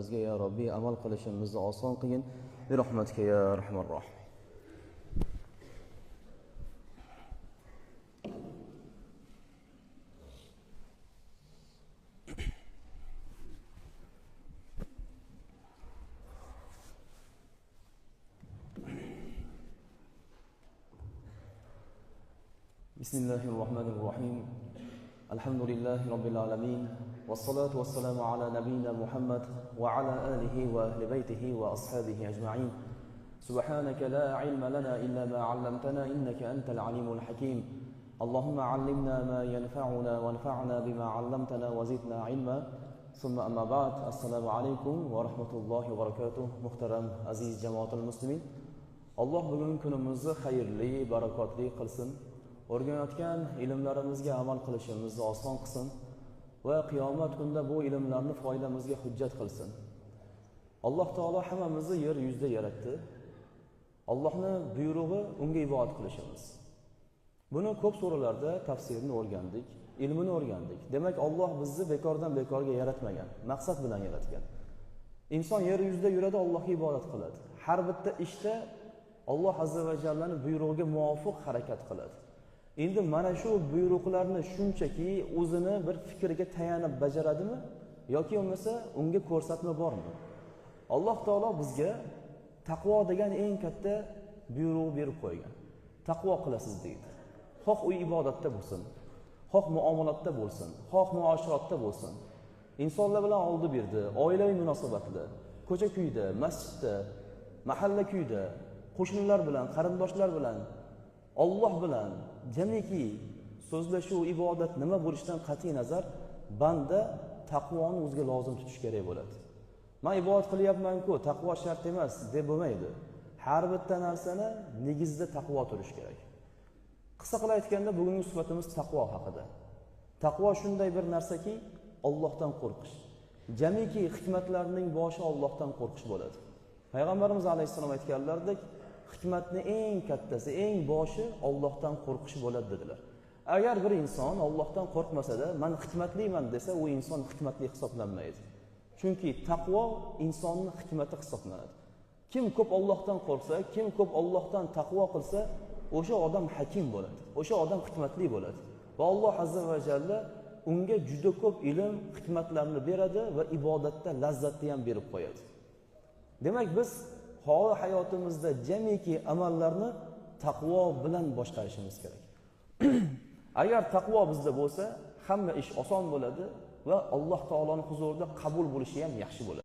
hammamizga ya Robbiy amal qilishimizni oson qilgin. Bi rahmatika ya arhamar rohim. Bismillahirrahmanirrahim. Alhamdulillahi rabbil alamin. Wassalatu wassalamu ala nabiyyina Muhammad wa ala alihi wa ahli baytihi wa ashabihi ajma'in. Subhanaka la ilma lana illa ma 'allamtana innaka antal alimul hakim. Allahumma 'allimna ma yanfa'una wanfa'na bima 'allamtana wa zidna 'ilma. Summa amma ba'd. Assalomu alaykum va rahmatullohi va barakatuh. Muhtaram aziz jamoatul muslimin. Alloh bugungi kunimizni xayrli, barakotli qilsin. O'rganayotgan ilmlarimizga amal qilishimizni oson qilsin va qiyomat kunida bu ilmlarni foydamizga hujjat qilsin. Alloh taolo hammamizni yer yuzida yaratdi. Allohning buyrug'i unga ibodat qilishimiz. Buni ko'p suralarda tafsirini o'rgandik, ilmini o'rgandik. Demak, Alloh bizni bekordan bekorga yaratmagan, maqsad bilan yaratgan. Inson yer yuzida yuradi, Allohga ibodat qiladi. Har bitta ishda Alloh azza va jallaning buyrug'iga muvofiq harakat qiladi. Endi mana shu buyruqlarni shunchaki o'zini bir fikriga tayanib bajaradimi yoki bo'lmasa unga ko'rsatma bormi? Alloh taolo bizga taqvo degan eng katta buyruq berib qo'ygan. Taqvo qilasiz deydi. Xoh u ibodatda bo'lsin, xoh muomalatda bo'lsin, xoh muosharotda bo'lsin. Insonlar bilan oldi berdi, oilaviy munosabatlar, ko'cha-kuyda, masjidda, mahalla kuyda, qo'shnilar bilan, qarindoshlar bilan, Alloh bilan jamiki so'zlashuv, ibodat nima bo'lishidan qat'iy nazar banda taqvoni o'ziga lozim tutish kerak bo'ladi. Men ibodat qilyapman-ku, taqvo shart emas deb bo'lmaydi. Har bitta narsani negizida taqvo turish kerak. Qisqa qilib aytganda, bugungi suhbatimiz taqvo haqida. Taqvo shunday bir narsaki, Allohdan qo'rqish. Jamiki hikmatlarning boshi Allohdan qo'rqish bo'ladi. Payg'ambarimiz alayhisalom aytganlaridek, hikmatning eng kattasi, eng boshi Allohdan qo'rqish bo'ladi dedilar. Agar bir inson Allohdan qo'rqmasa-da, men hikmatliman desa, u inson hikmatli hisoblanmaydi. Chunki taqvo insonning hikmati hisoblanadi. Kim ko'p Allohdan qo'rqsa, kim ko'p Allohdan taqvo qilsa, o'sha odam hakim bo'ladi. O'sha odam hikmatli bo'ladi. Va Alloh azza va jalla unga juda ko'p ilm, hikmatlarni beradi va ibodatda lazzatni ham berib qo'yadi. Demak, biz holi hayotimizda jamiki amallarni taqvo bilan boshqarishimiz kerak. Agar taqvo bizda bo'lsa, hamma ish oson bo'ladi va Alloh taoloning huzurida qabul bo'lishi ham yaxshi bo'ladi.